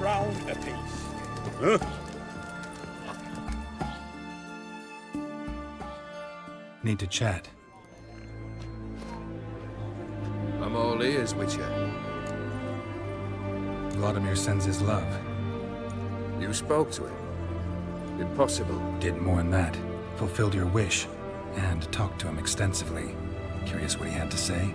crown apiece. Huh? Need to chat. I'm all ears, Witcher. Vladimir sends his love. You spoke to him? Impossible. Did more than that. Fulfilled your wish. And talked to him extensively. Curious what he had to say?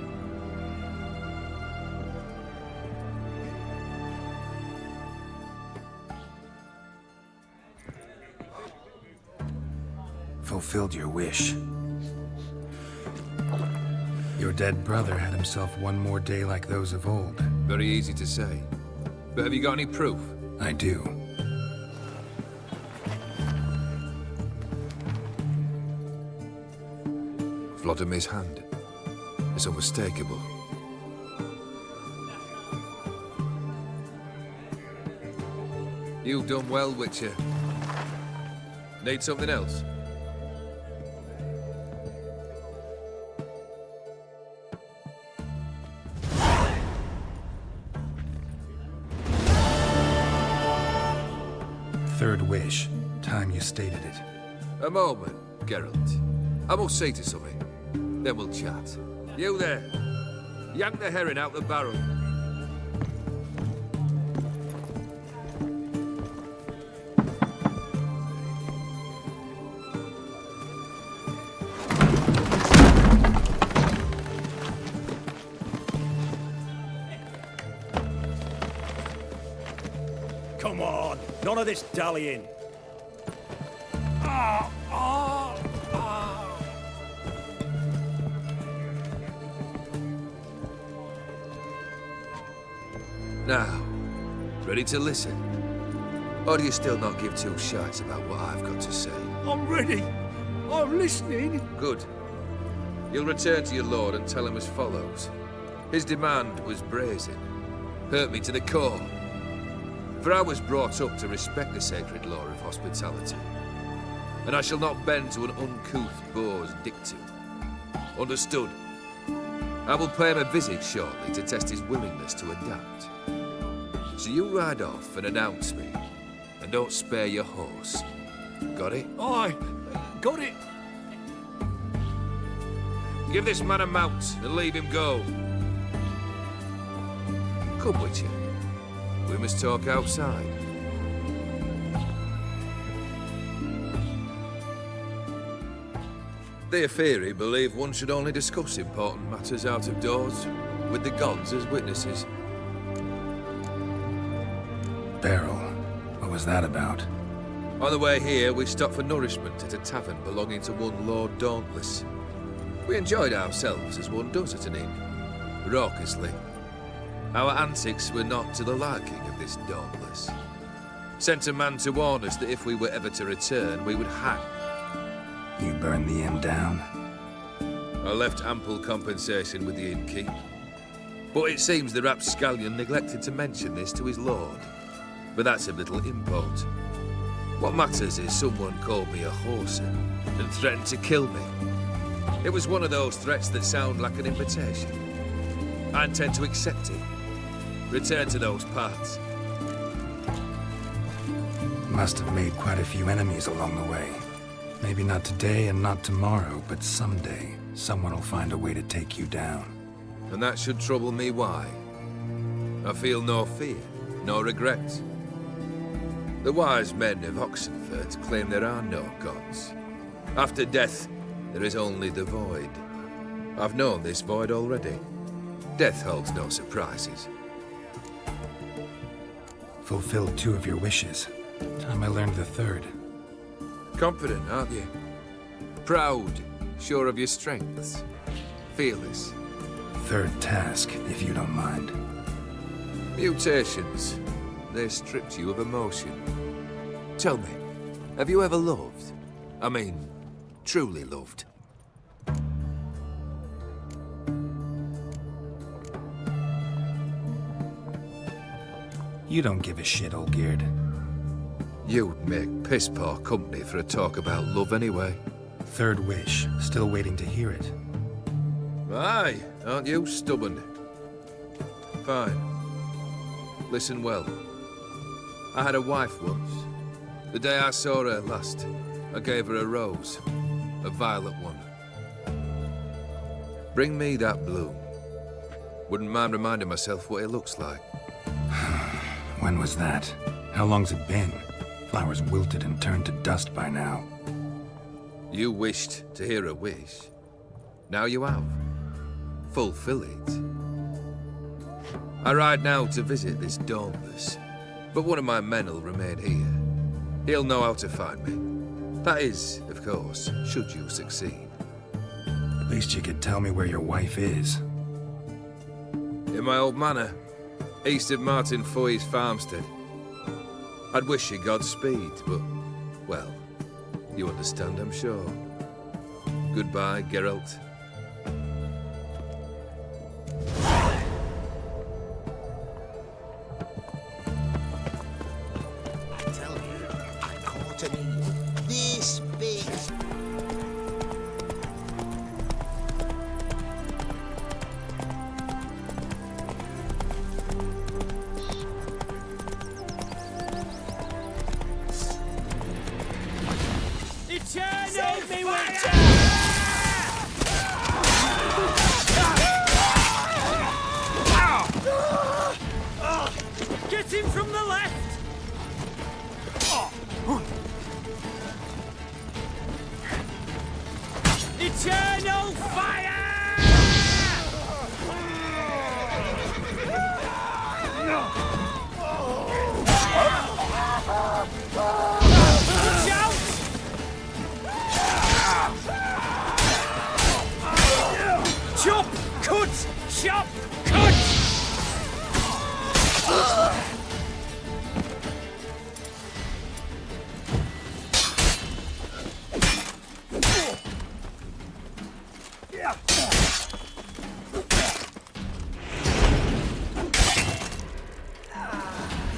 Fulfilled your wish. Your dead brother had himself one more day like those of old. Very easy to say. But have you got any proof? I do. Vladimir's hand. It's unmistakable. You've done well, Witcher. Need something else? Third wish. Time you stated it. A moment, Geralt. I must see to something. Then we'll chat. You there. Yank the herring out the barrel. Come on, none of this dallying. Now, ready to listen? Or do you still not give two shites about what I've got to say? I'm ready. I'm listening. Good. You'll return to your lord and tell him as follows. His demand was brazen. Hurt me to the core. For I was brought up to respect the sacred law of hospitality. And I shall not bend to an uncouth boor's dictum. Understood? I will pay him a visit shortly to test his willingness to adapt. So you ride off and announce me. And don't spare your horse. Got it? Aye, got it. Give this man a mount and leave him go. Come, Witcher. We must talk outside. The Aetheri believe one should only discuss important matters out of doors, with the gods as witnesses. Beryl. What was that about? On the way here, we stopped for nourishment at a tavern belonging to one Lord Dauntless. We enjoyed ourselves as one does at an inn, raucously. Our antics were not to the liking of this Dauntless. Sent a man to warn us that if we were ever to return, we would hang. You burned the inn down? I left ample compensation with the innkeep. But it seems the rapscallion neglected to mention this to his lord. But that's of little import. What matters is someone called me a whoreson and threatened to kill me. It was one of those threats that sound like an invitation. I intend to accept it. Return to those parts. Must have made quite a few enemies along the way. Maybe not today and not tomorrow, but someday, someone will find a way to take you down. And that should trouble me why? I feel no fear, no regret. The wise men of Oxenfurt claim there are no gods. After death, there is only the void. I've known this void already. Death holds no surprises. Fulfilled 2 of your wishes. Time I learned the 3rd. Confident, aren't you? Proud, sure of your strengths. Fearless. 3rd task, if you don't mind. Mutations. They stripped you of emotion. Tell me, have you ever loved? I mean, truly loved? You don't give a shit, Olgierd. You'd make piss-poor company for a talk about love anyway. 3rd wish, still waiting to hear it. Aye, aren't you stubborn? Fine. Listen well. I had a wife once. The day I saw her last, I gave her a rose. A violet one. Bring me that bloom. Wouldn't mind reminding myself what it looks like. When was that? How long's it been? Flowers wilted and turned to dust by now. You wished to hear a wish. Now you have. Fulfill it. I ride now to visit this Dauntless, but one of my men will remain here. He'll know how to find me. That is, of course, should you succeed. At least you could tell me where your wife is. In my old manor, east of Martin Foy's farmstead. I'd wish you Godspeed, but, well, you understand, I'm sure. Goodbye, Geralt. I tell you, I caught an eel this big. Save me, Witcher! Get him from the left! Eternal fire! Watch out! Chop! Cut! Chop! Cut!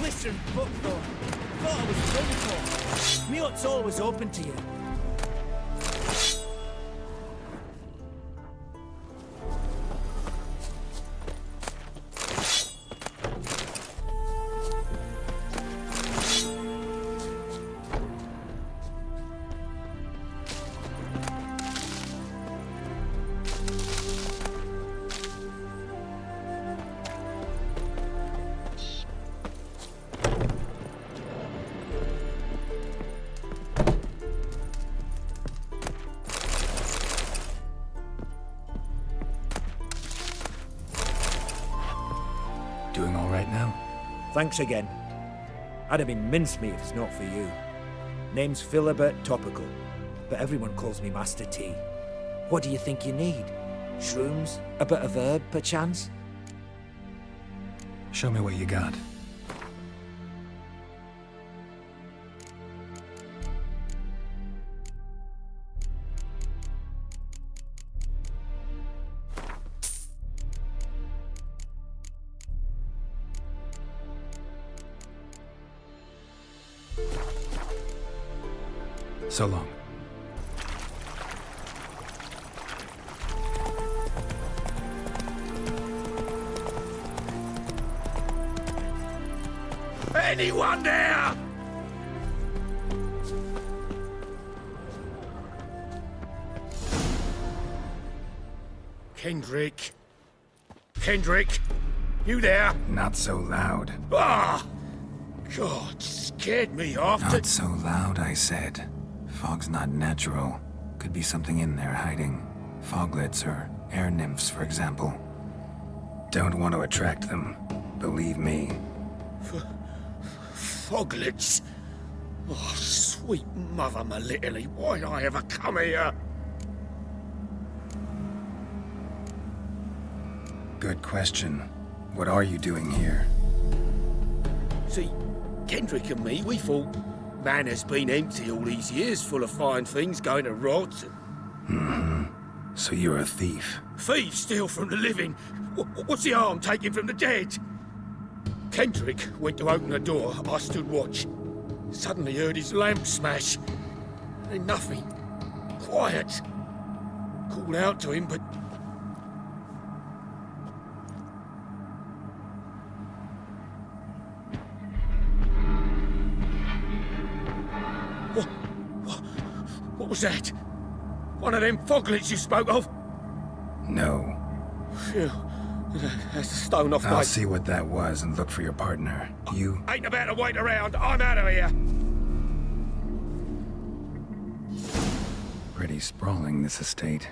Listen, Buckthorn. Thought I was done for. Me hut's always open to you. Doing all right now? Thanks again. I'd have been mincemeat if it's not for you. Name's Philibert Topical, but everyone calls me Master T. What do you think you need? Shrooms? A bit of herb, perchance? Show me what you got. So long. Anyone there? Kendrick. Kendrick, you there? Not so loud. Ah! God, scared me off. Not so loud, I said. Fog's not natural. Could be something in there hiding. Foglets or air nymphs, for example. Don't want to attract them. Believe me. Foglets? Oh, sweet mother, my little, why'd I ever come here? Good question. What are you doing here? See, Kendrick and me, we thought Manor's been empty all these years, full of fine things going to rot. So you're a thief. Thieves steal from the living. What's the harm taking from the dead? Kendrick went to open the door. I stood watch. Suddenly heard his lamp smash. Then nothing. Quiet. Called out to him, but... What was that? One of them foglets you spoke of? No. Phew. That's a stone off I'll my... see what that was and look for your partner. You... Ain't about to wait around. I'm out of here. Pretty sprawling, this estate.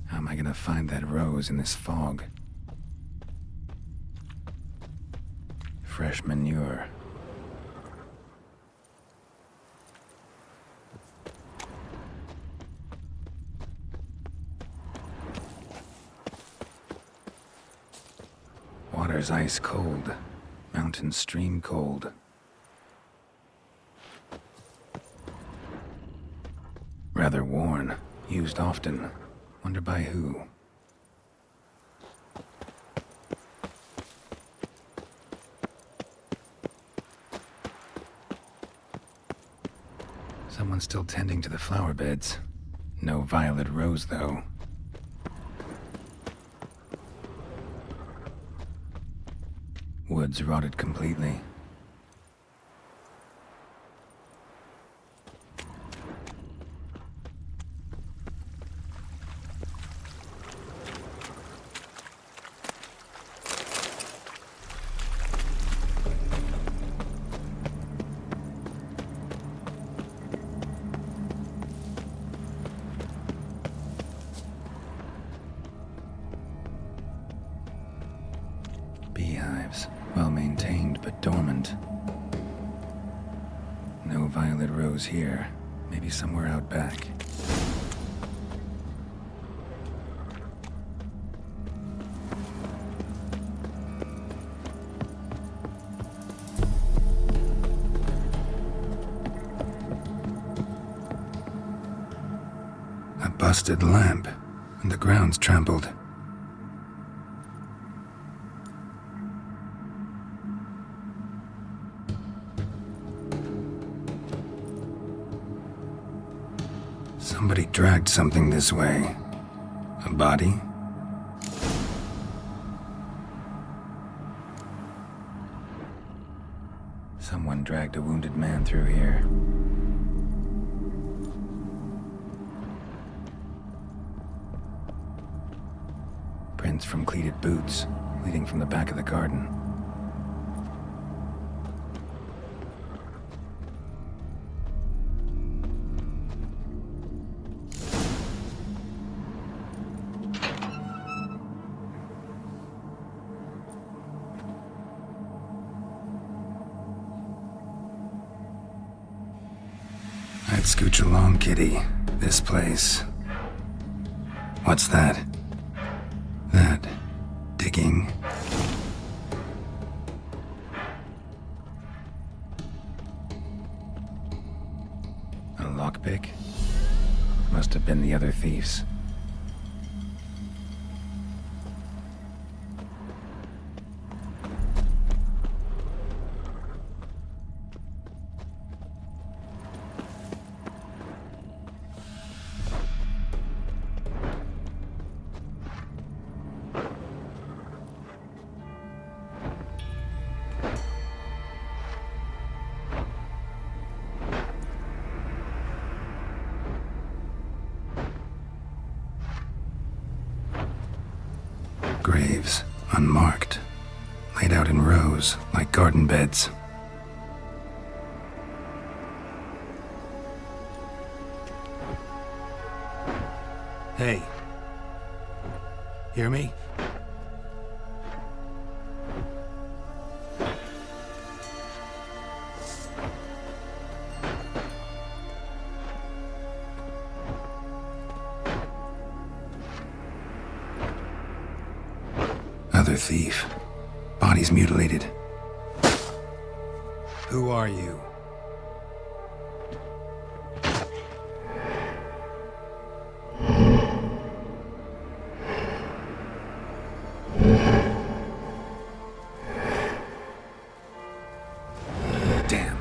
How am I gonna find that rose in this fog? Fresh manure. Water's ice cold. Mountain stream cold. Rather worn. Used often. Wonder by who? Someone's still tending to the flower beds. No violet rose, though. Woods rotted completely. Beehives, well maintained but dormant. No violet rose here. Maybe somewhere out back. A busted lamp, and the ground's trampled. Somebody dragged something this way. A body? Someone dragged a wounded man through here. Prints from cleated boots, leading from the back of the garden. I'd scooch along, kitty. This place. What's that? That. Digging. A lockpick? Must have been the other thieves. Graves, unmarked, laid out in rows like garden beds. Hey. Hear me? Other thief. Body's mutilated. Who are you? Damn.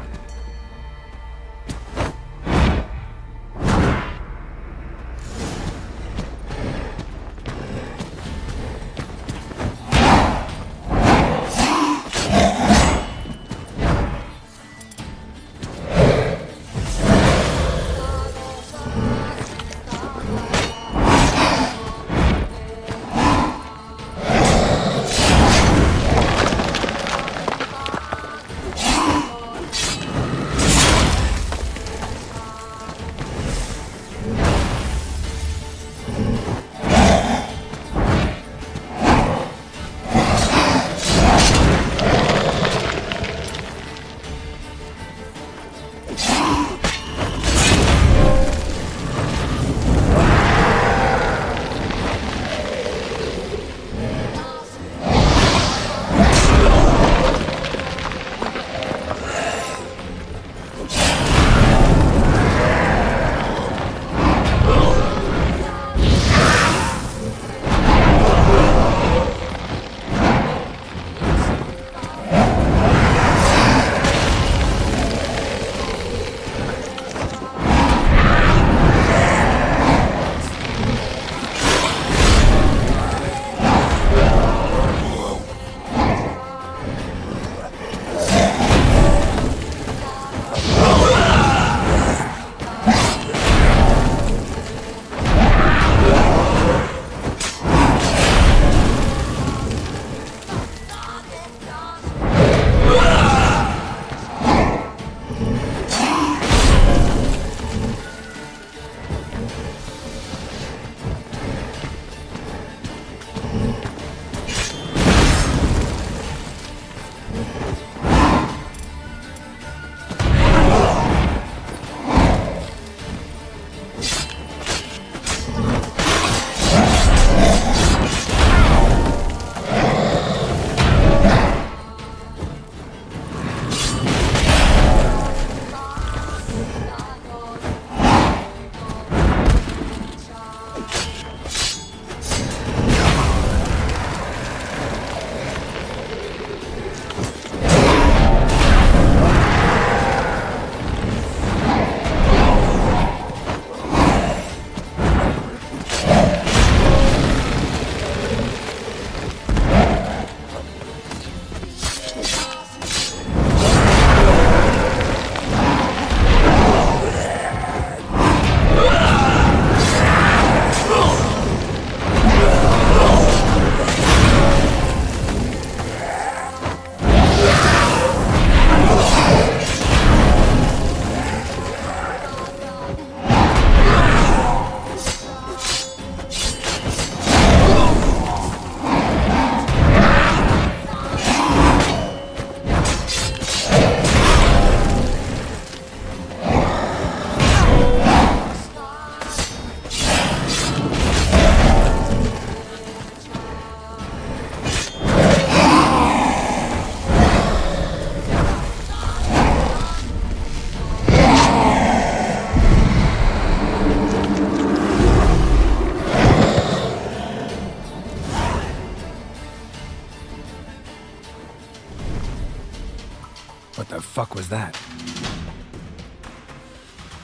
What the fuck was that?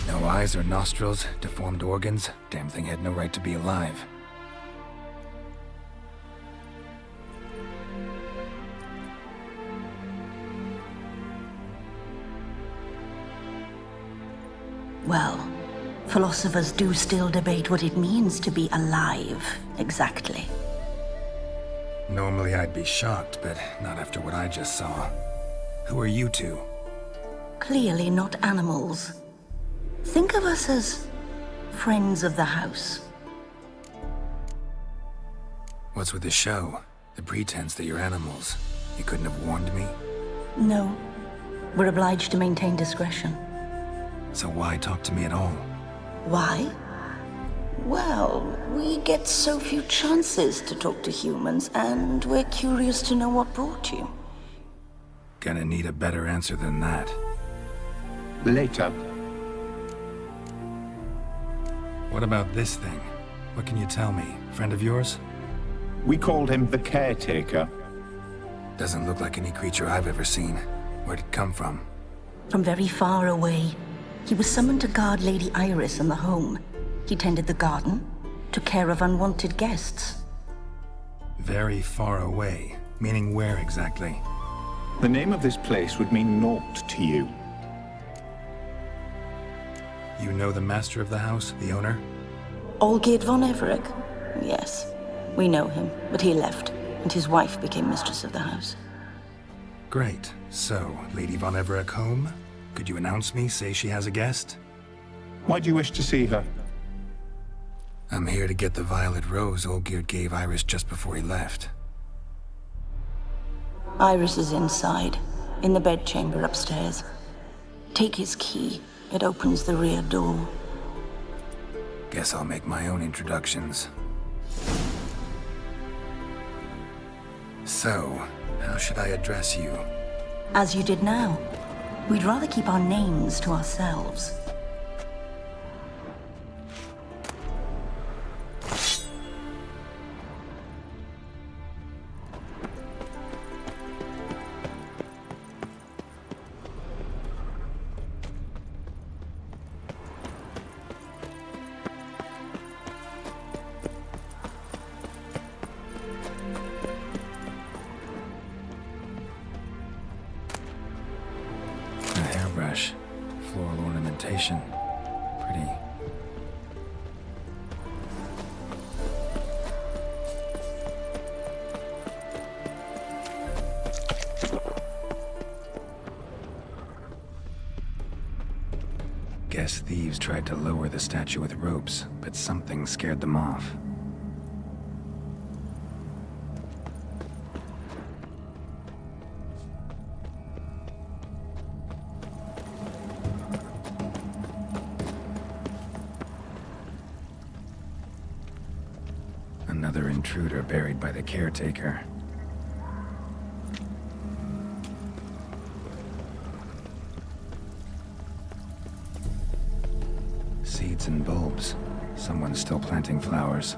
No eyes or nostrils, deformed organs. Damn thing had no right to be alive. Well, philosophers do still debate what it means to be alive, exactly. Normally I'd be shocked, but not after what I just saw. Who are you two? Clearly not animals. Think of us as friends of the house. What's with the show? The pretense that you're animals. You couldn't have warned me? No. We're obliged to maintain discretion. So why talk to me at all? Why? Well, we get so few chances to talk to humans, and we're curious to know what brought you. Gonna need a better answer than that. Later. What about this thing? What can you tell me? Friend of yours? We called him the Caretaker. Doesn't look like any creature I've ever seen. Where'd it come from? From very far away. He was summoned to guard Lady Iris and the home. He tended the garden, took care of unwanted guests. Very far away. Meaning where exactly? The name of this place would mean naught to you. You know the master of the house, the owner? Olgierd von Everec? Yes. We know him, but he left, and his wife became mistress of the house. Great. So, Lady von Everec home? Could you announce me, say she has a guest? Why do you wish to see her? I'm here to get the violet rose Olgierd gave Iris just before he left. Iris is inside, in the bedchamber upstairs. Take his key. It opens the rear door. Guess I'll make my own introductions. So, how should I address you? As you did now. We'd rather keep our names to ourselves. Floral ornamentation. Pretty. Guess thieves tried to lower the statue with ropes, but something scared them off. Another intruder buried by the caretaker. Seeds and bulbs. Someone's still planting flowers.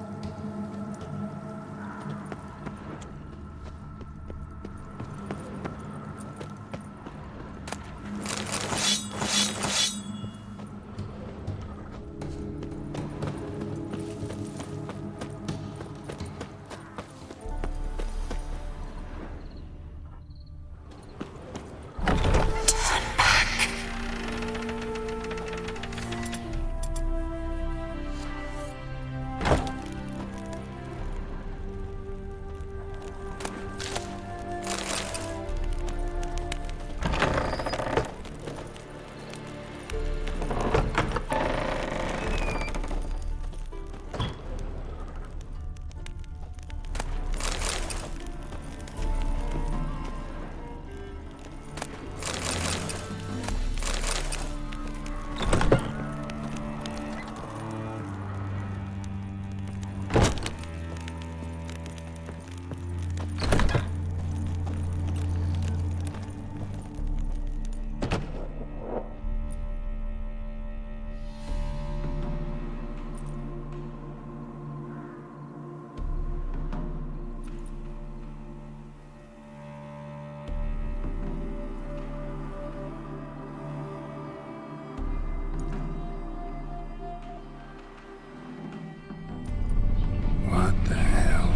What the hell?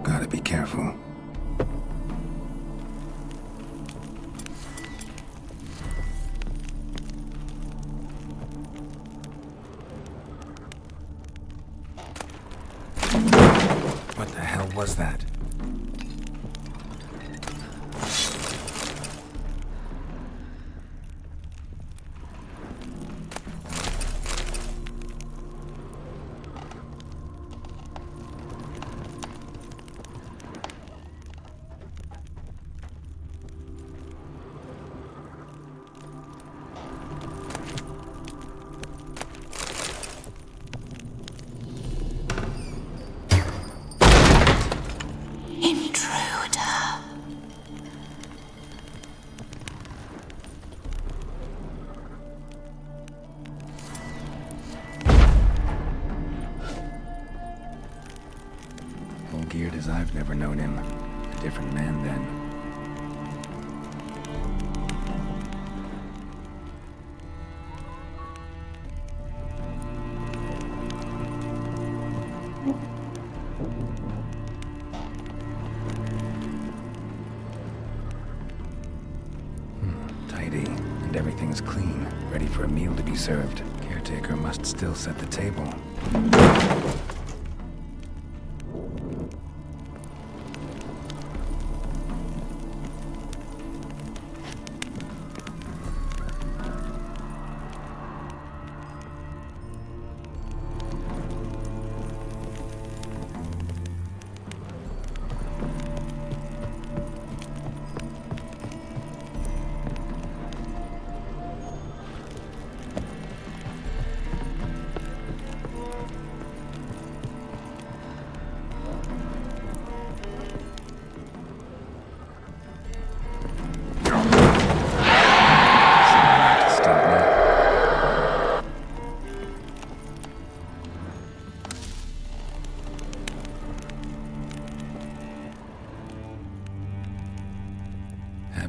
Gotta be careful. What the hell was that? Olgierd as I've never known him. A different man then. Tidy, and everything's clean, ready for a meal to be served. Caretaker must still set the table.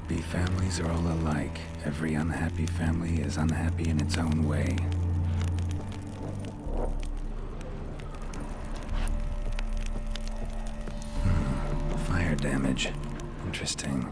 Happy families are all alike. Every unhappy family is unhappy in its own way. Fire damage. Interesting.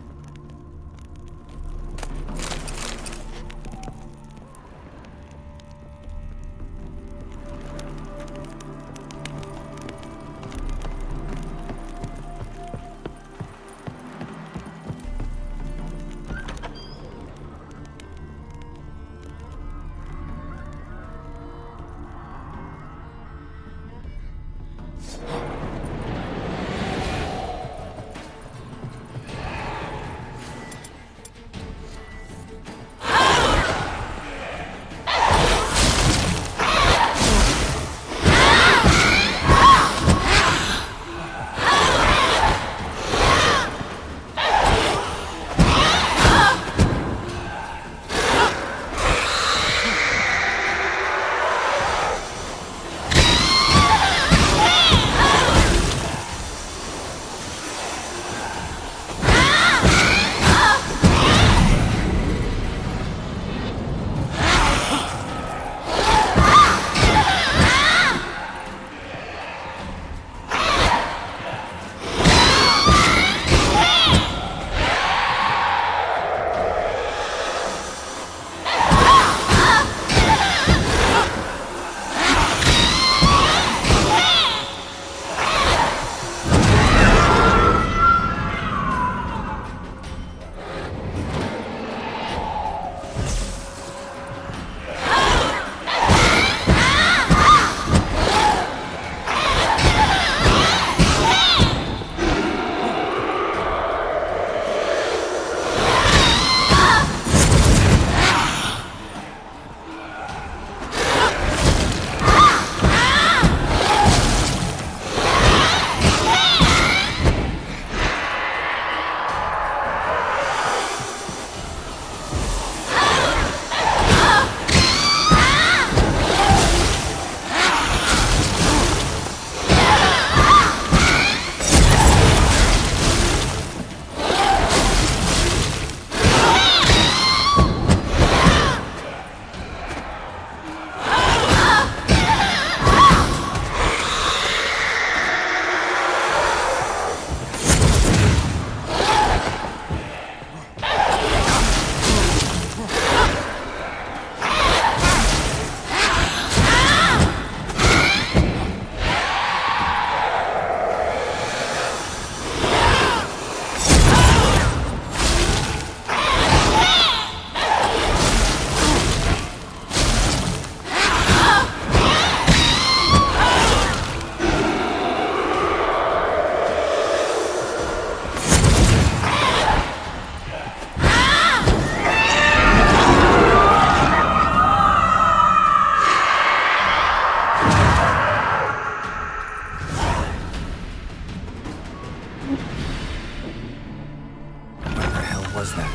was that?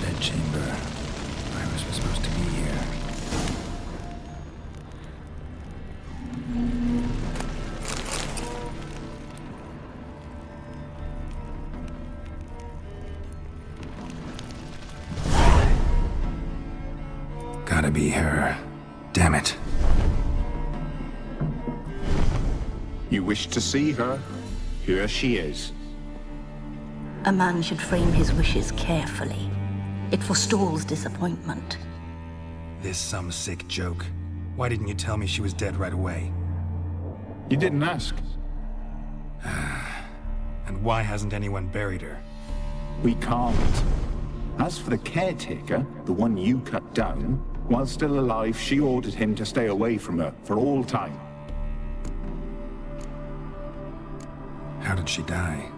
That chamber. Iris was supposed to be here. Gotta be her. Damn it. You wish to see her? Here she is. A man should frame his wishes carefully. It forestalls disappointment. This some sick joke. Why didn't you tell me she was dead right away? You didn't ask. And why hasn't anyone buried her? We can't. As for the caretaker, the one you cut down, while still alive, she ordered him to stay away from her for all time. How did she die?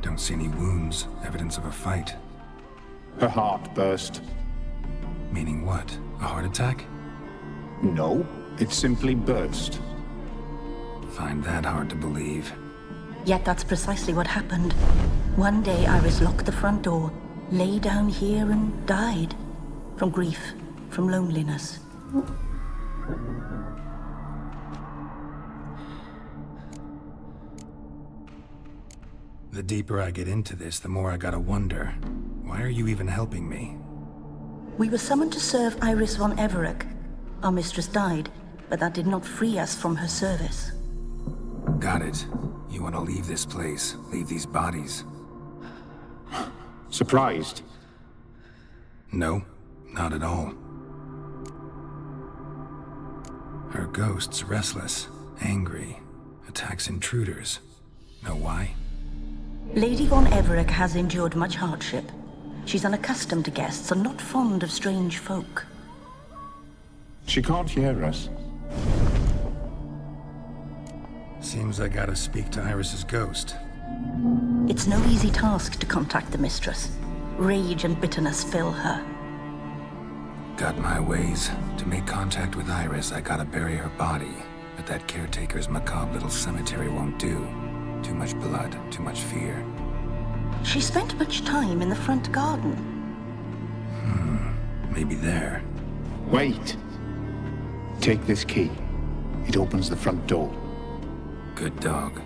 Don't see any wounds, evidence of a fight. Her heart burst. Meaning what? A heart attack? No, it simply burst. Find that hard to believe. Yet that's precisely what happened. One day, Iris locked the front door, lay down here and died. From grief, from loneliness. The deeper I get into this, the more I gotta wonder. Why are you even helping me? We were summoned to serve Iris von Everec. Our mistress died, but that did not free us from her service. Got it. You want to leave this place, leave these bodies? Surprised? No, not at all. Her ghost's restless, angry, attacks intruders. Know why? Lady von Everec has endured much hardship. She's unaccustomed to guests and not fond of strange folk. She can't hear us. Seems I gotta speak to Iris's ghost. It's no easy task to contact the mistress. Rage and bitterness fill her. Got my ways. To make contact with Iris, I gotta bury her body. But that caretaker's macabre little cemetery won't do. Too much blood, too much fear. She spent much time in the front garden. Maybe there. Wait. Take this key. It opens the front door. Good dog.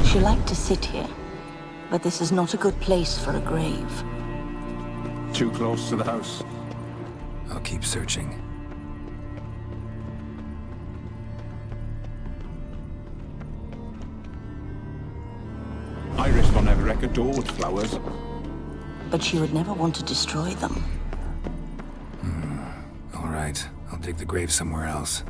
She liked to sit here, but this is not a good place for a grave. Too close to the house. I'll keep searching. Iris von Everec adored flowers. But she would never want to destroy them. All right, I'll dig the grave somewhere else.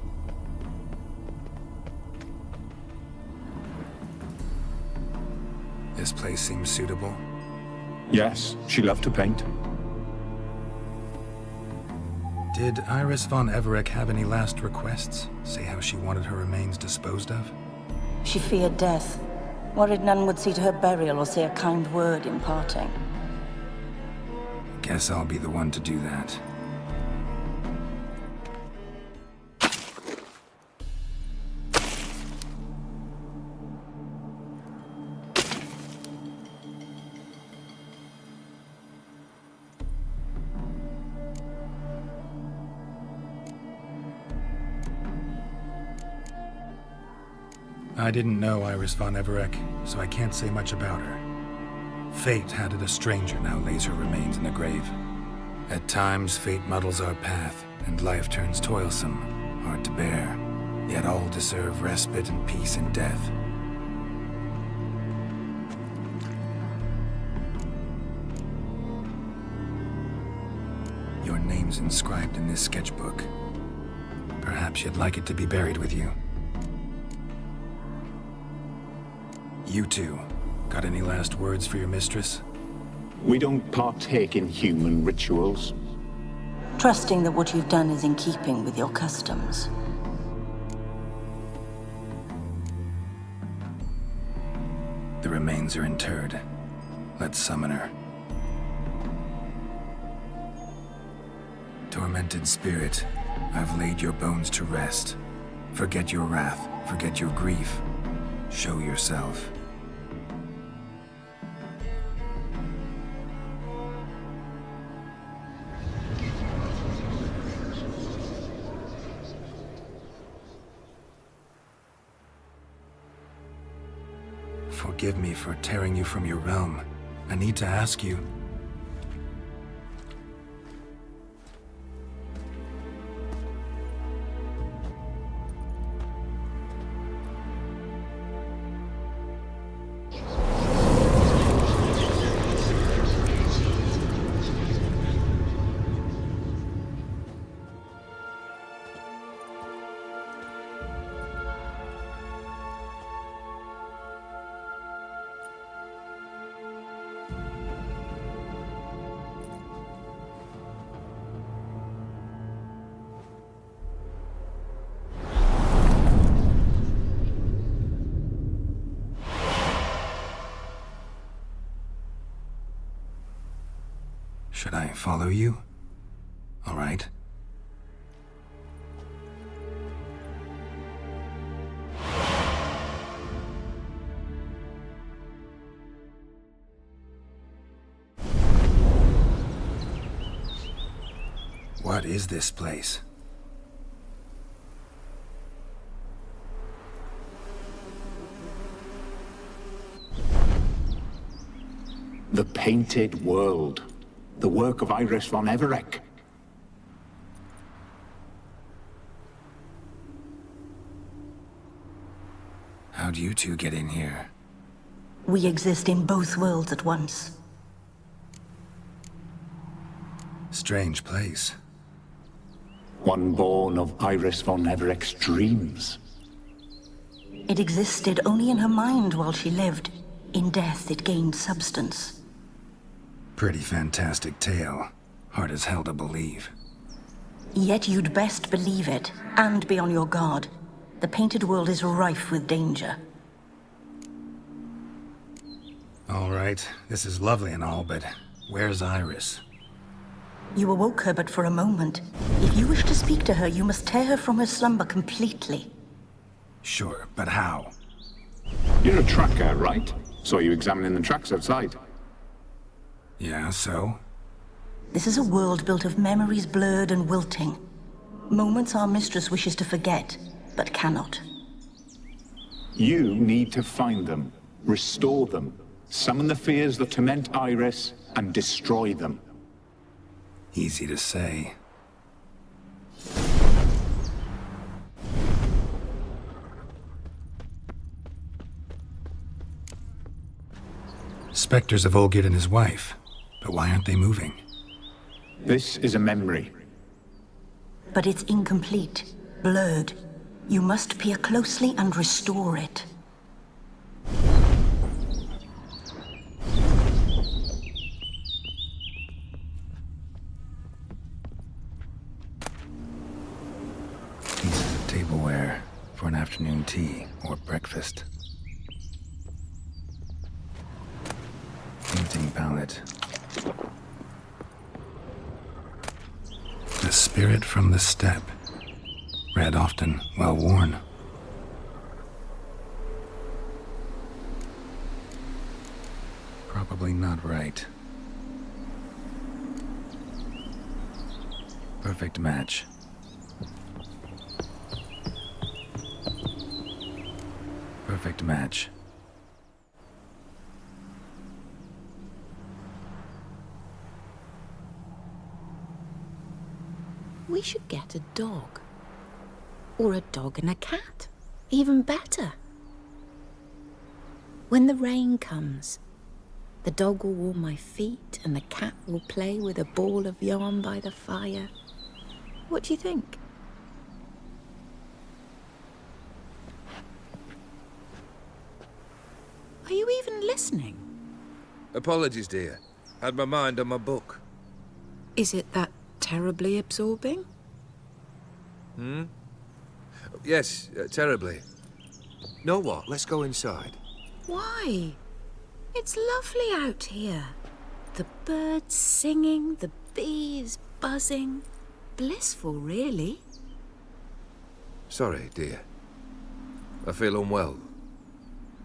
This place seems suitable. Yes, she loved to paint. Did Iris von Everec have any last requests? Say how she wanted her remains disposed of? She feared death, worried none would see to her burial or say a kind word in parting. Guess I'll be the one to do that. I didn't know Iris von Everec, so I can't say much about her. Fate had it a stranger now lays her remains in the grave. At times, fate muddles our path, and life turns toilsome, hard to bear. Yet all deserve respite and peace in death. Your name's inscribed in this sketchbook. Perhaps you'd like it to be buried with you. You two, got any last words for your mistress? We don't partake in human rituals. Trusting that what you've done is in keeping with your customs. The remains are interred. Let's summon her. Tormented spirit, I've laid your bones to rest. Forget your wrath, forget your grief. Show yourself. Forgive me for tearing you from your realm. I need to ask you. Should I follow you? All right. What is this place? The Painted World. The work of Iris von Everec. How'd you two get in here? We exist in both worlds at once. Strange place. One born of Iris von Everec's dreams. It existed only in her mind while she lived. In death, it gained substance. Pretty fantastic tale. Hard as hell to believe. Yet you'd best believe it, and be on your guard. The Painted World is rife with danger. All right, this is lovely and all, but where's Iris? You awoke her but for a moment. If you wish to speak to her, you must tear her from her slumber completely. Sure, but how? You're a tracker, right? Saw you examining the tracks outside. Yeah, so? This is a world built of memories blurred and wilting. Moments our mistress wishes to forget, but cannot. You need to find them, restore them, summon the fears that torment Iris, and destroy them. Easy to say. Spectres of Olgierd and his wife. But why aren't they moving? This is a memory. But it's incomplete, blurred. You must peer closely and restore it. Pieces of tableware for an afternoon tea or breakfast. Painting palette. The spirit from the steppe. Read often, well worn. Probably not right. Perfect match. Perfect match. We should get a dog. Or a dog and a cat. Even better. When the rain comes, the dog will warm my feet and the cat will play with a ball of yarn by the fire. What do you think? Are you even listening? Apologies, dear. Had my mind on my book. Is it that terribly absorbing? Yes, terribly. Know what? Let's go inside. Why? It's lovely out here. The birds singing, the bees buzzing. Blissful, really. Sorry, dear. I feel unwell.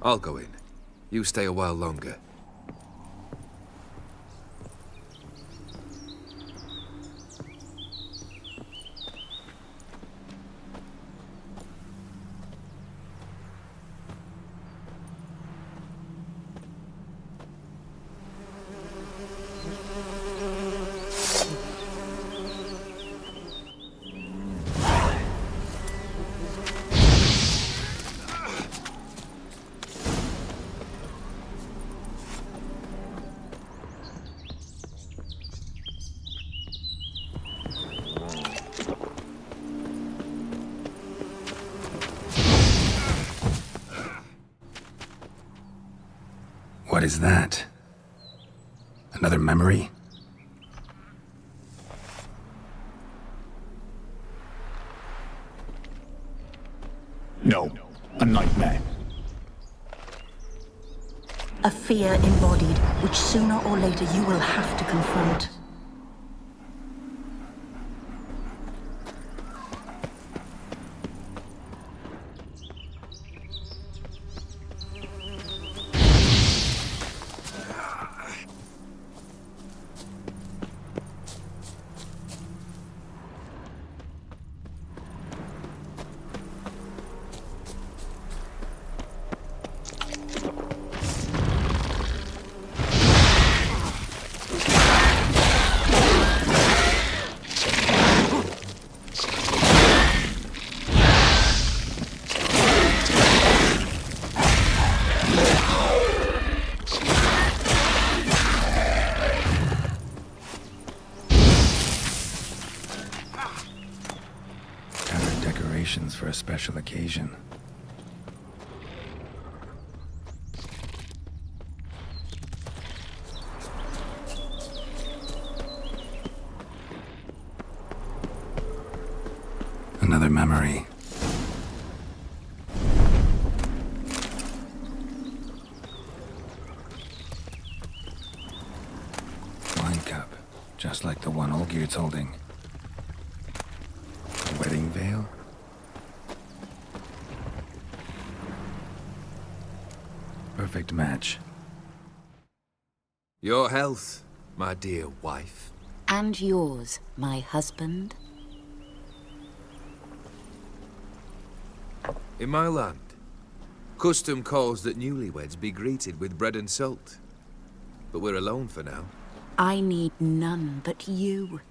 I'll go in. You stay a while longer. What is that? Another memory? No, a nightmare. A fear embodied, which sooner or later you will have to confront. occasion. Another memory. Wine cup, just like the one Olgierd's holding. Wedding veil? Perfect match. Your health, my dear wife. And yours, my husband. In my land, custom calls that newlyweds be greeted with bread and salt. But we're alone for now. I need none but you.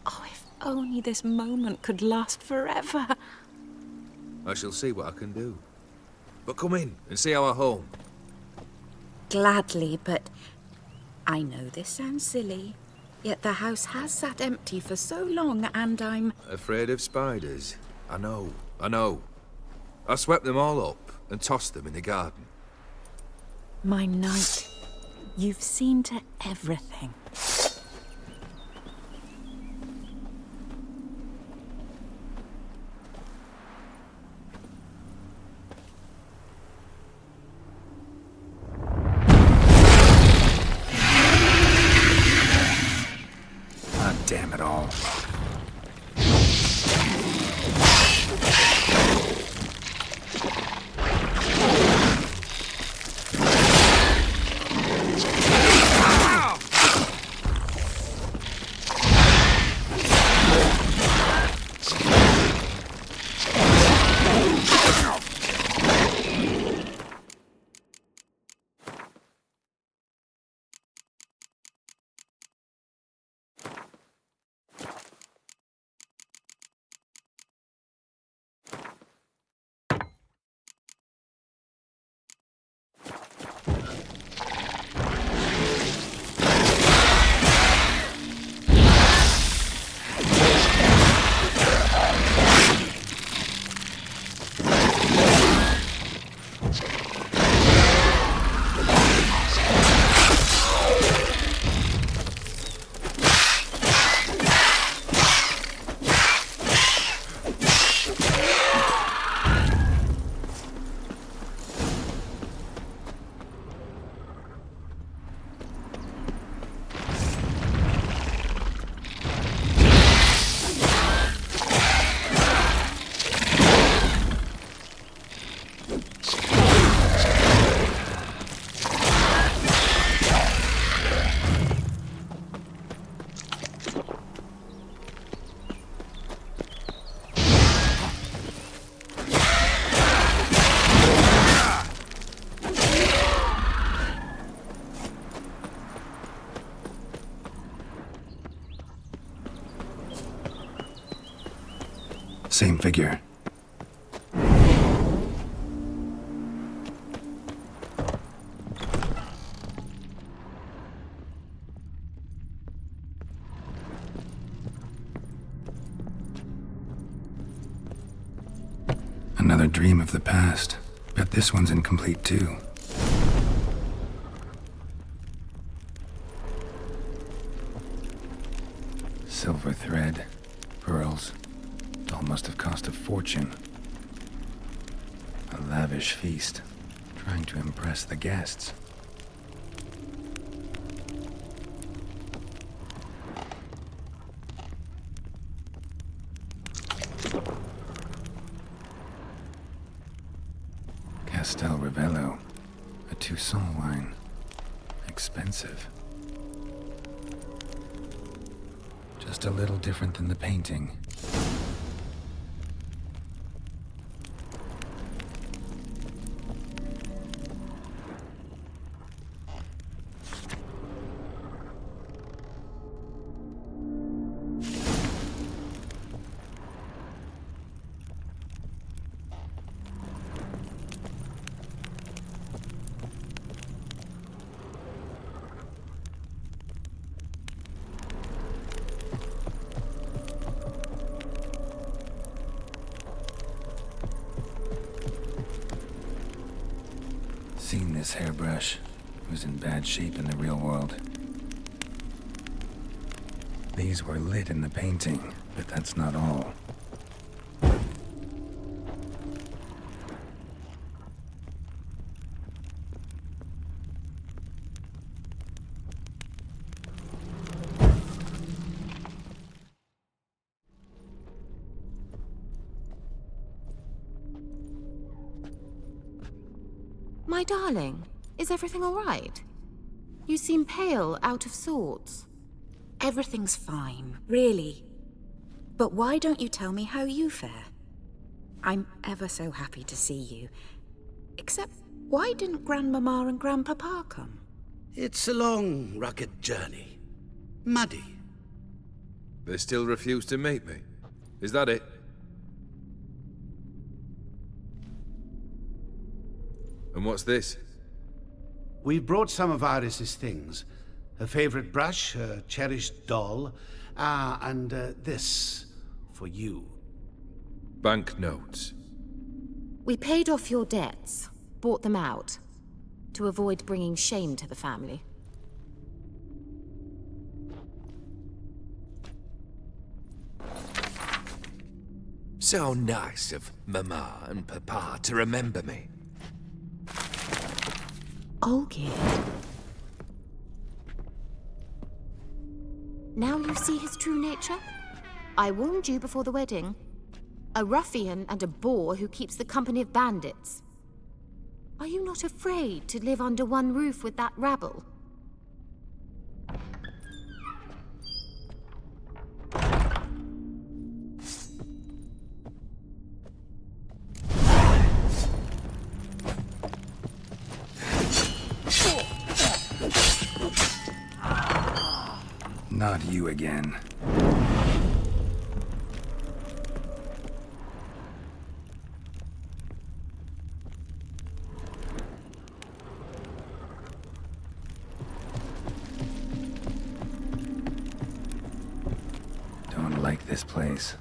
Oh, if only this moment could last forever. I shall see what I can do. But come in and see our home. Gladly, but I know this sounds silly, yet the house has sat empty for so long, and I'm... Afraid of spiders? I know. I swept them all up and tossed them in the garden. My knight, you've seen to everything. Ah, damn it all. Same figure. Another dream of the past. Bet this one's incomplete too. Silver thread, pearls. It all must have cost a fortune. A lavish feast, trying to impress the guests. Castel Rivello, a Toussaint wine. Expensive. Just a little different than the painting. this hairbrush. It was in bad shape in the real world. These were lit in the painting, but that's not all. My darling, is everything all right? You seem pale, out of sorts. Everything's fine, really. But why don't you tell me how you fare? I'm ever so happy to see you. Except, why didn't Grandmama and Grandpapa come? It's a long, rugged journey. Muddy. They still refuse to meet me. Is that it? And what's this? We've brought some of Iris's things. Her favorite brush, her cherished doll, and this for you. Banknotes. We paid off your debts, bought them out, to avoid bringing shame to the family. So nice of Mama and Papa to remember me. Olgierd. Now you see his true nature? I warned you before the wedding. A ruffian and a boor who keeps the company of bandits. Are you not afraid to live under one roof with that rabble? Not you again. Don't like this place.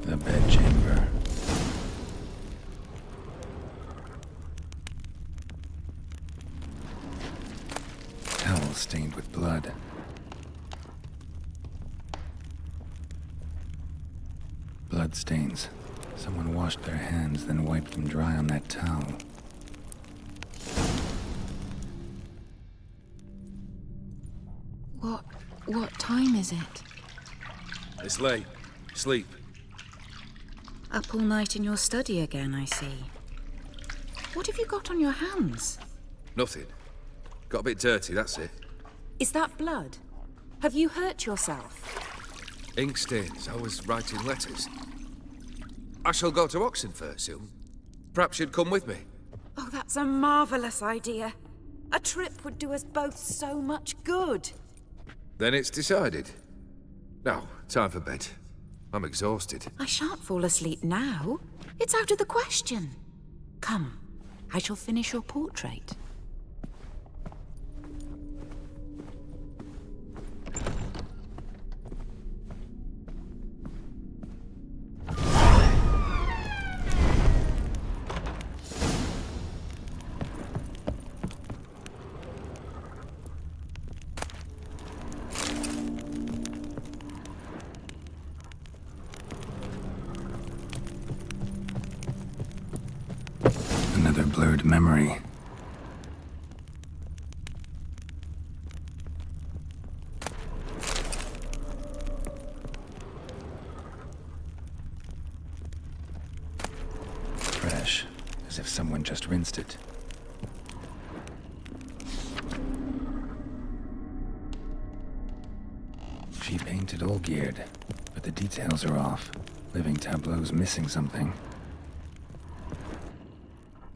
The bedchamber. Towel stained with blood. Blood stains. Someone washed their hands, then wiped them dry on that towel. What time is it? It's late. Sleep. Up all night in your study again, I see. What have you got on your hands? Nothing. Got a bit dirty, that's it. Is that blood? Have you hurt yourself? Ink stains. I was writing letters. I shall go to Oxenfurt soon. Perhaps you'd come with me. Oh, that's a marvelous idea. A trip would do us both so much good. Then it's decided. Now, time for bed. I'm exhausted. I shan't fall asleep now. It's out of the question. Come, I shall finish your portrait. Another blurred memory. Fresh, as if someone just rinsed it. She painted Olgierd, but the details are off. Living tableau's missing something.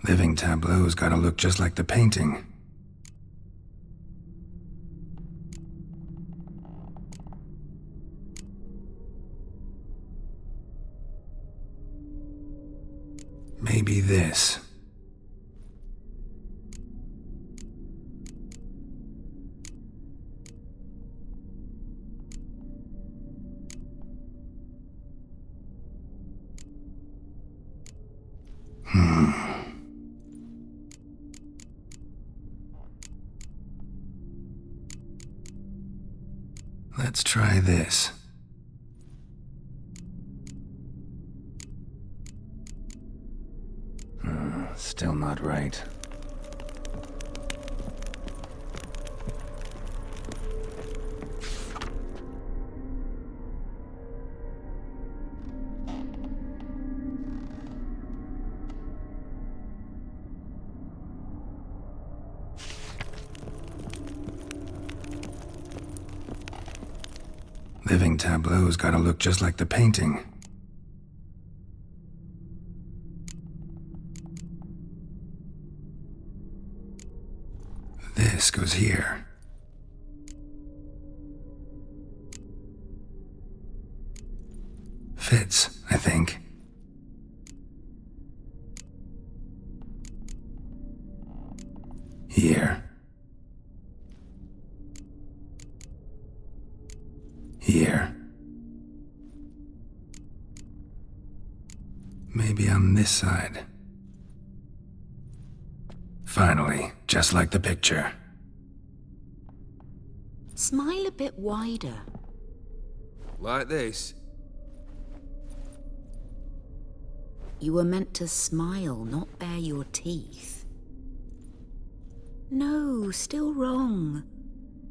Living tableau's gotta look just like the painting. Maybe this. Let's try this. Still not right. Living tableau's gotta look just like the painting. This goes here. Fits, I think. Here. Here. Maybe on this side. Finally, just like the picture. Smile a bit wider. Like this? You were meant to smile, not bare your teeth. No, still wrong.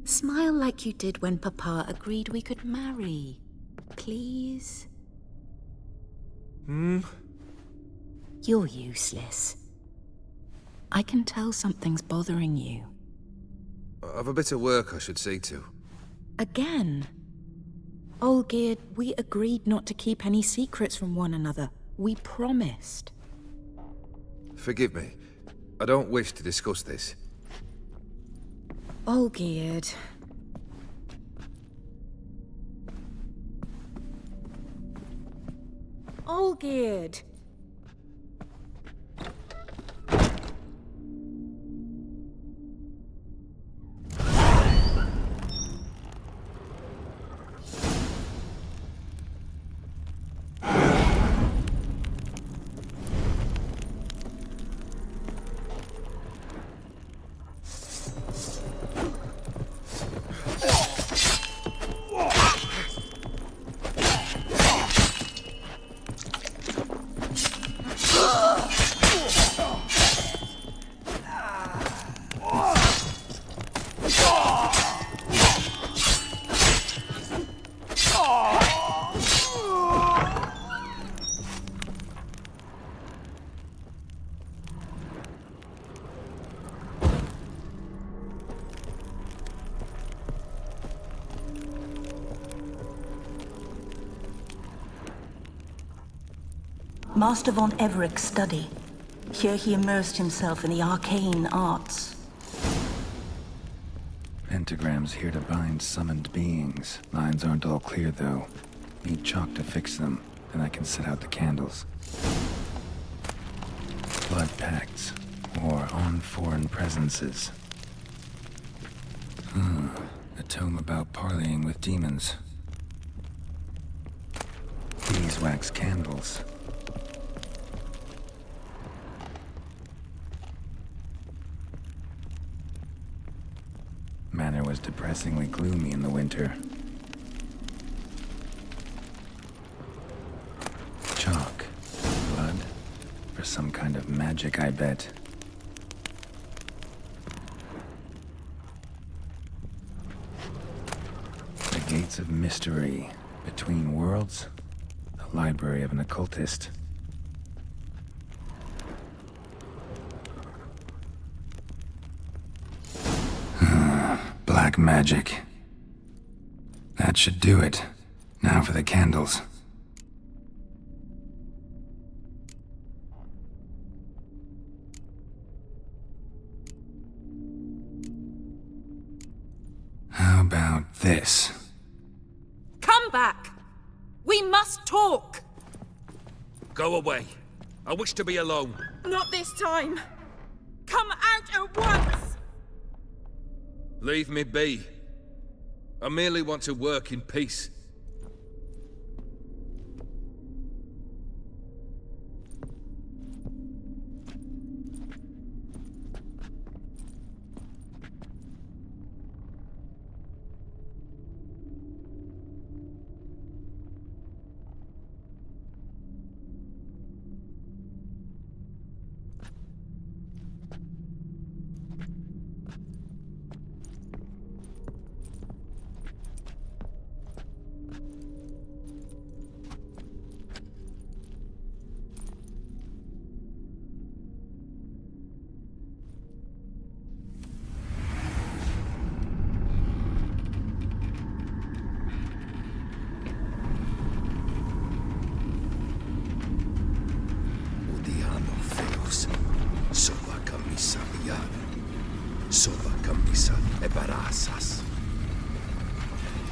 Smile like you did when Papa agreed we could marry. Please? You're useless. I can tell something's bothering you. I've a bit of work I should see to. Again? Olgierd, we agreed not to keep any secrets from one another. We promised. Forgive me. I don't wish to discuss this. Olgierd. Olgierd! Master von Everec's study. Here he immersed himself in the arcane arts. Pentagrams here to bind summoned beings. Lines aren't all clear, though. Need chalk to fix them, then I can set out the candles. Blood pacts, or on foreign presences. A tome about parleying with demons. Beeswax candles. Manor was depressingly gloomy in the winter. Chalk. Blood. For some kind of magic, I bet. The Gates of Mystery. Between Worlds. The library of an occultist. Black magic. That should do it. Now for the candles. How about this? Come back! We must talk! Go away. I wish to be alone. Not this time! Come out at once! Leave me be. I merely want to work in peace.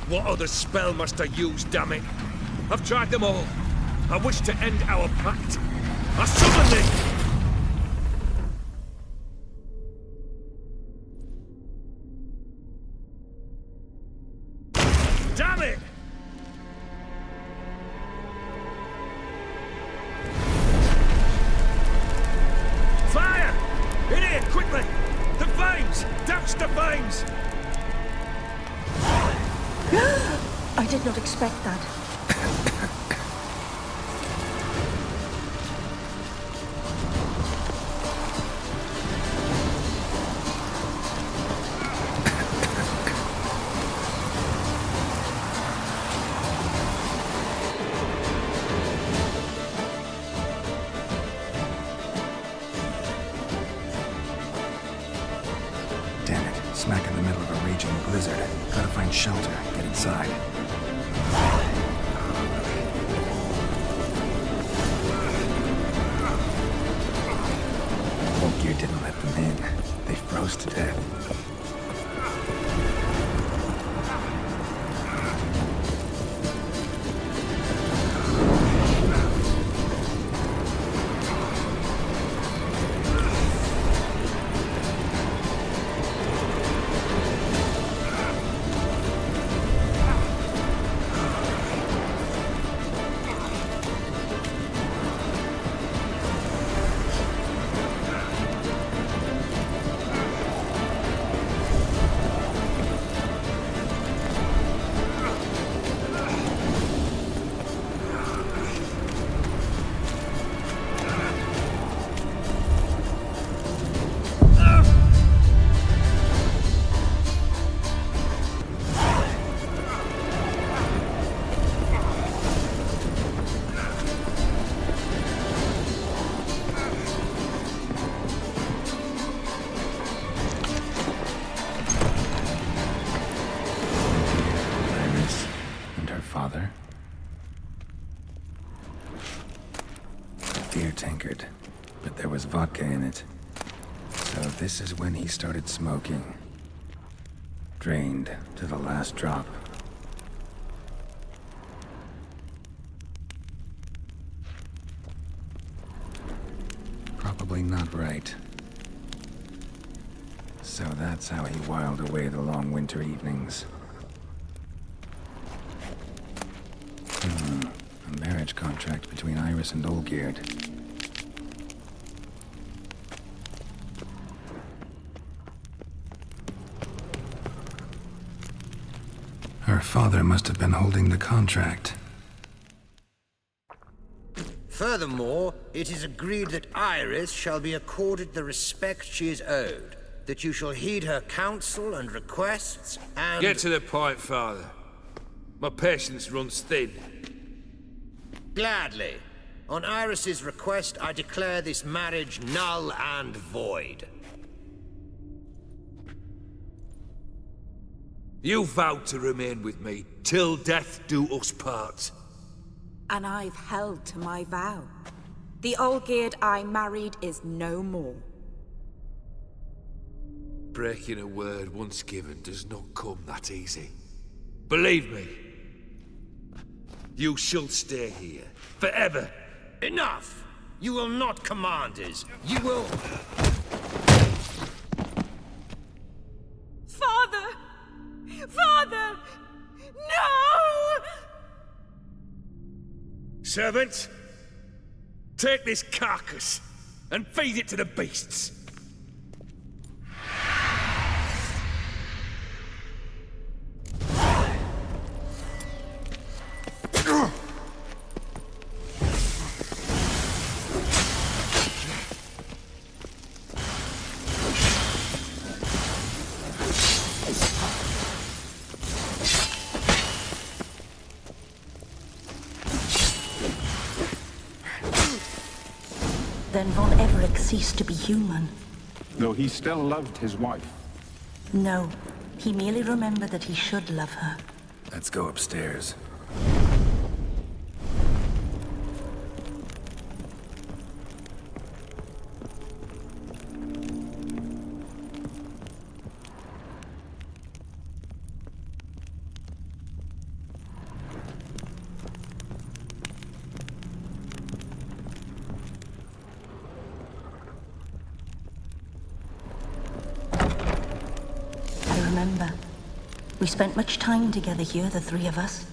What other spell must I use, damn it? I've tried them all. I wish to end our pact. I summon thee! Damn it! Fire! In here, quickly! The flames! Douse the flames! I did not expect that. Damn it, smack in the middle of a raging blizzard. Gotta find shelter, get inside. Olgierd didn't let them in. They froze to death. Father. Beer tankard, but there was vodka in it. So this is when he started smoking. Drained to the last drop. Probably not right. So that's how he whiled away the long winter evenings. A marriage contract between Iris and Olgierd. Her father must have been holding the contract. Furthermore, it is agreed that Iris shall be accorded the respect she is owed, that you shall heed her counsel and requests, and... Get to the point, Father. My patience runs thin. Gladly. On Iris's request, I declare this marriage null and void. You vowed to remain with me, till death do us part. And I've held to my vow. The Olgierd I married is no more. Breaking a word once given does not come that easy. Believe me. You shall stay here, forever. Enough! You will not command us. You will... Father! Father! No! Servants, take this carcass and feed it to the beasts. Then von Everec ceased to be human. Though he still loved his wife. No, he merely remembered that he should love her. Let's go upstairs. Remember, we spent much time together here, the three of us.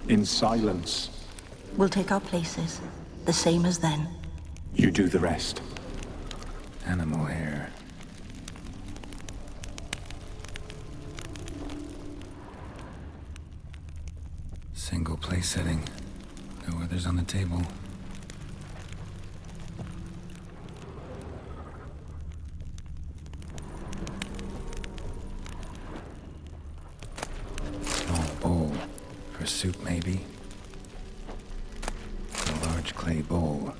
In silence. We'll take our places, the same as then. You do the rest. Animal hair. Single place setting. No others on the table. Bowl. For soup, maybe? A large clay bowl.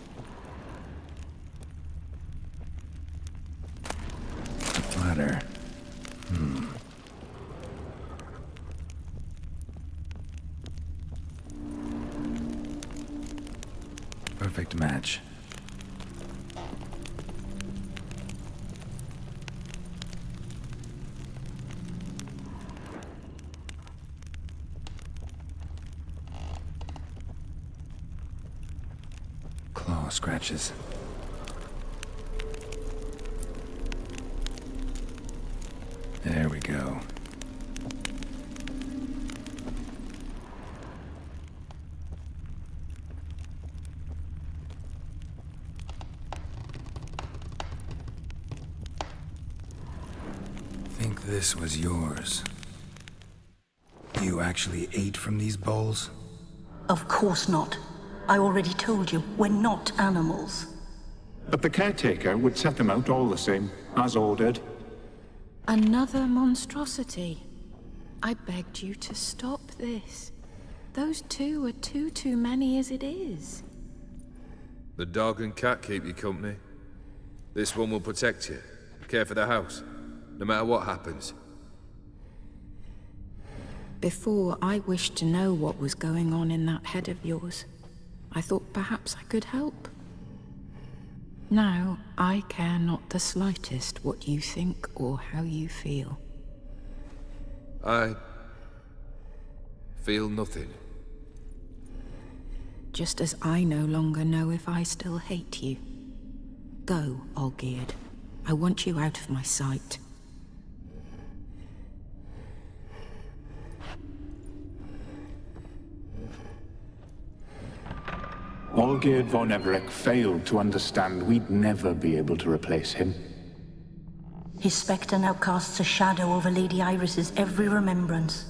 A platter. Perfect match. Claw scratches. There we go. Think this was yours. You actually ate from these bowls? Of course not. I already told you, we're not animals. But the caretaker would set them out all the same, as ordered. Another monstrosity. I begged you to stop this. Those two are too many as it is. The dog and cat keep you company. This one will protect you, care for the house, no matter what happens. Before, I wished to know what was going on in that head of yours. I thought perhaps I could help. Now, I care not the slightest what you think or how you feel. I feel nothing. Just as I no longer know if I still hate you. Go, Olgierd. I want you out of my sight. Olgierd von Everec failed to understand we'd never be able to replace him. His spectre now casts a shadow over Lady Iris's every remembrance.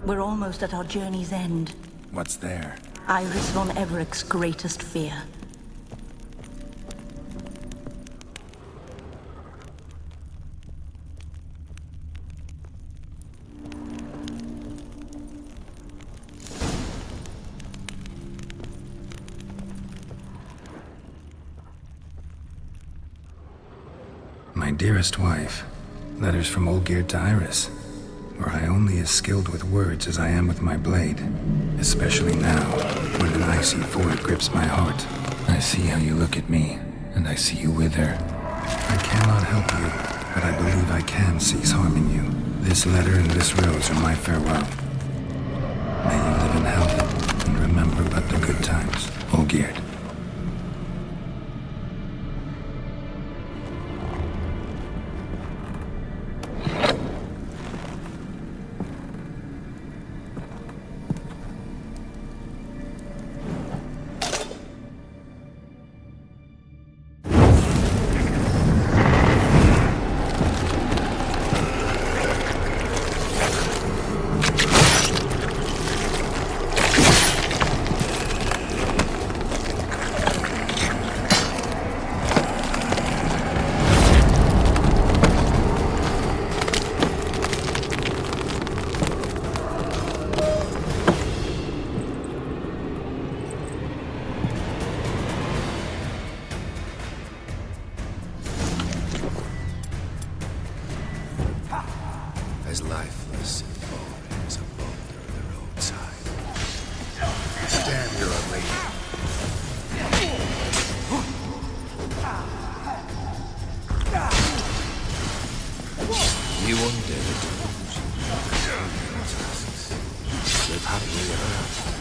We're almost at our journey's end. What's there? Iris von Everec's greatest fear. My dearest wife. Letters from Olgierd to Iris. Were I only as skilled with words as I am with my blade. Especially now, when an icy void grips my heart. I see how you look at me, and I see you wither. I cannot help you, but I believe I can cease harming you. This letter and this rose are my farewell. May you live in health and remember but the good times, Olgierd. As lifeless and boring as a boulder of the roadside. Stand here, old lady. You wonder the delusion of your tasks. Live happily ever after.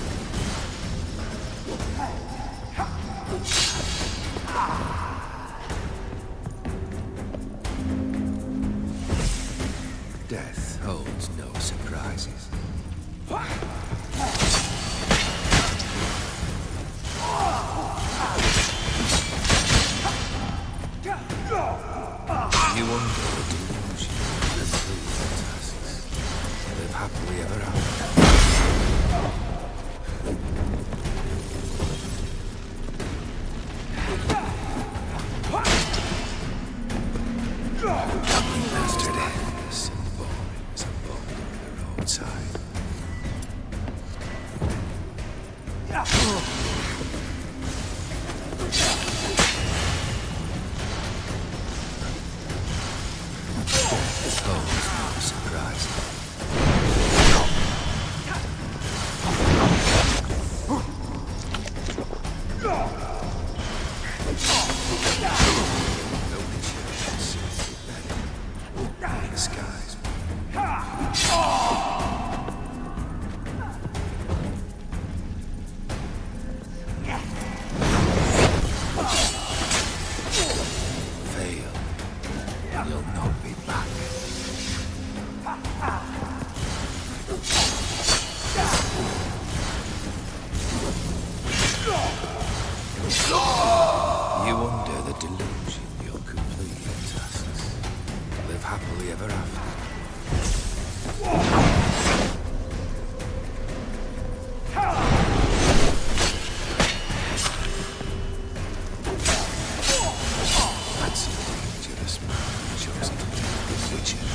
Death holds no surprises. You wonder the delusion of complete tasks. Live happily ever after. You mastered endless and boring as a boulder of the roadside. It holds no surprises. No picture can see better. The skies. Fail, and you'll not be back. You under the delusion you'll complete your tasks. Live happily ever after. That's a dangerous man chosen to take the witches.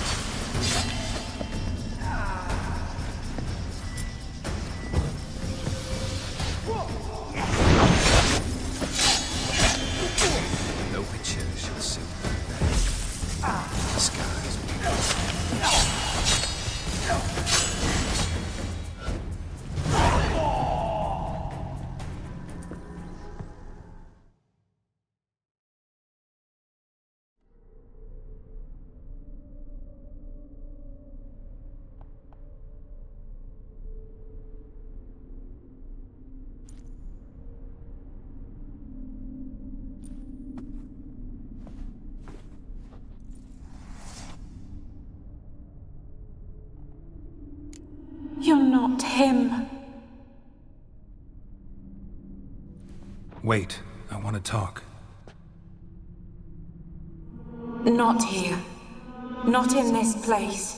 No witcher shall soon be buried. The skies You're not him. Wait, I want to talk. Not here. Not in this place.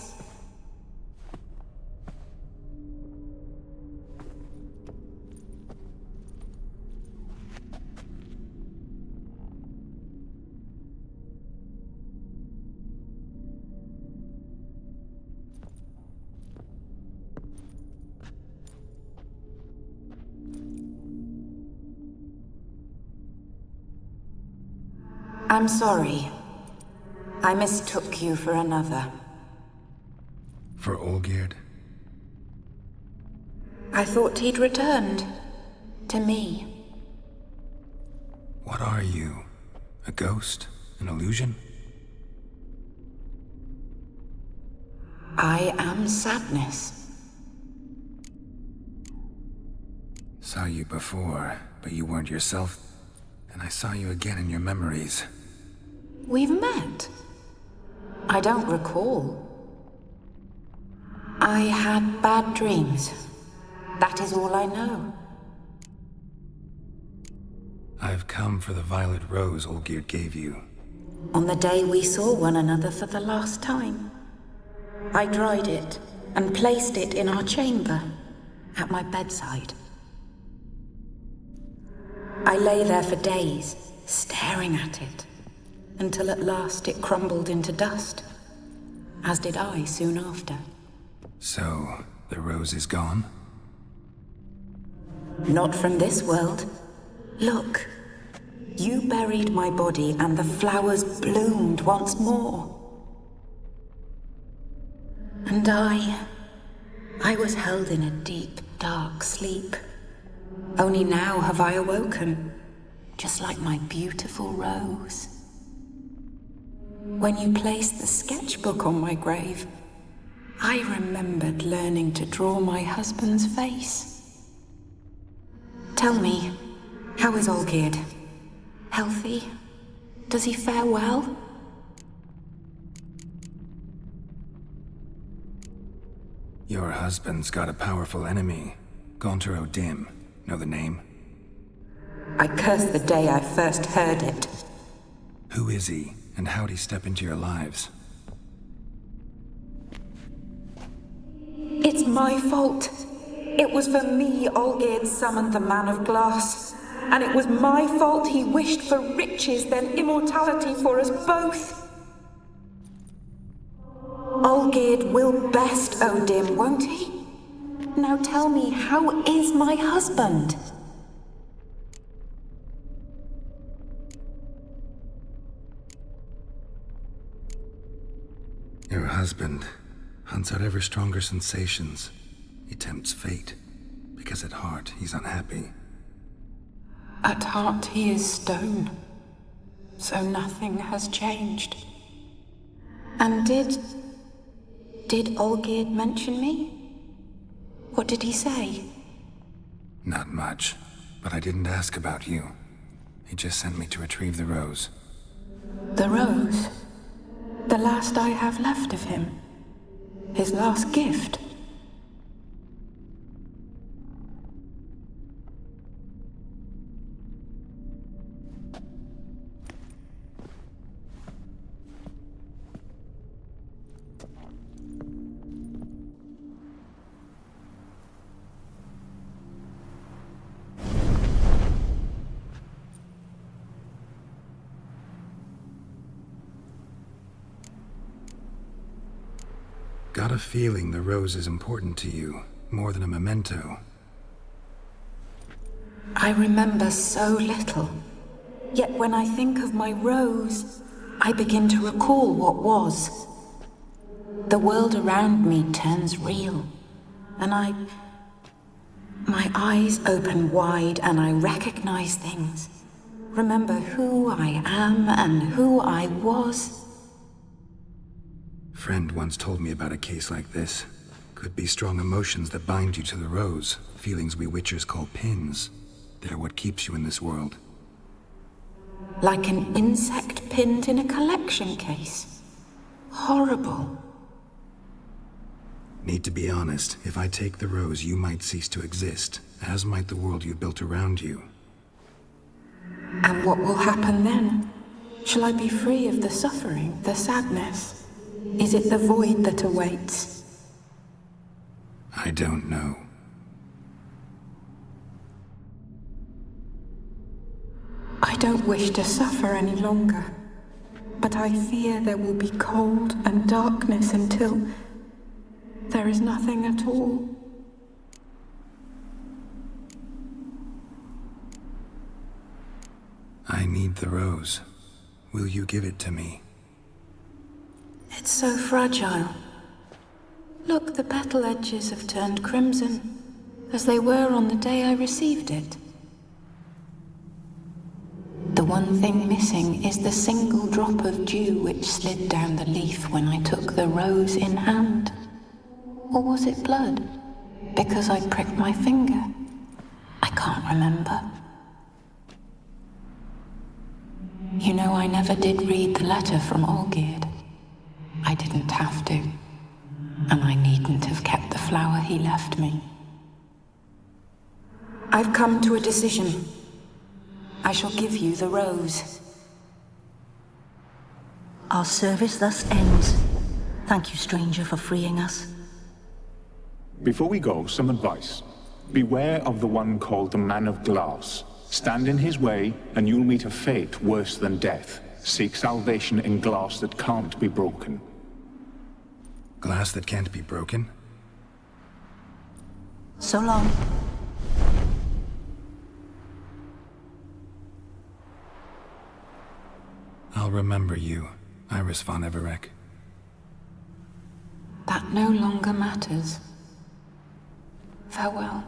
I'm sorry. I mistook you for another. For Olgierd? I thought he'd returned. To me. What are you? A ghost? An illusion? I am sadness. Saw you before, but you weren't yourself. And I saw you again in your memories. We've met? I don't recall. I had bad dreams. That is all I know. I've come for the violet rose Olgierd gave you. On the day we saw one another for the last time, I dried it and placed it in our chamber, at my bedside. I lay there for days, staring at it, until at last it crumbled into dust, as did I soon after. So, the rose is gone? Not from this world. Look, you buried my body and the flowers bloomed once more. And I was held in a deep, dark sleep. Only now have I awoken, just like my beautiful rose. When you placed the sketchbook on my grave, I remembered learning to draw my husband's face. Tell me, how is Olgierd? Healthy? Does he fare well? Your husband's got a powerful enemy, Gaunter O'Dimm. Know the name? I curse the day I first heard it. Who is he, and how'd he step into your lives? It's my fault. It was for me Olgierd summoned the Man of Glass. And it was my fault he wished for riches, then immortality for us both. Olgierd will best O'Dimm, won't he? Now tell me, how is my husband? Your husband hunts out ever stronger sensations. He tempts fate, because at heart he's unhappy. At heart he is stone, so nothing has changed. And did Olgierd mention me? What did he say? Not much, but I didn't ask about you. He just sent me to retrieve the rose. The rose? The last I have left of him? His last gift? Got a feeling the rose is important to you, more than a memento. I remember so little. Yet when I think of my rose, I begin to recall what was. The world around me turns real, and my eyes open wide and I recognize things. Remember who I am and who I was. Friend once told me about a case like this. Could be strong emotions that bind you to the rose, feelings we witchers call pins. They're what keeps you in this world. Like an insect pinned in a collection case. Horrible. Need to be honest, if I take the rose, you might cease to exist, as might the world you built around you. And what will happen then? Shall I be free of the suffering, the sadness? Is it the void that awaits? I don't know. I don't wish to suffer any longer, but I fear there will be cold and darkness until there is nothing at all. I need the rose. Will you give it to me? It's so fragile. Look, the petal edges have turned crimson, as they were on the day I received it. The one thing missing is the single drop of dew which slid down the leaf when I took the rose in hand. Or was it blood? Because I pricked my finger. I can't remember. You know, I never did read the letter from Olgierd. I didn't have to. And I needn't have kept the flower he left me. I've come to a decision. I shall give you the rose. Our service thus ends. Thank you, stranger, for freeing us. Before we go, some advice. Beware of the one called the Man of Glass. Stand in his way, and you'll meet a fate worse than death. Seek salvation in glass that can't be broken. Glass that can't be broken? So long. I'll remember you, Iris von Everec. That no longer matters. Farewell.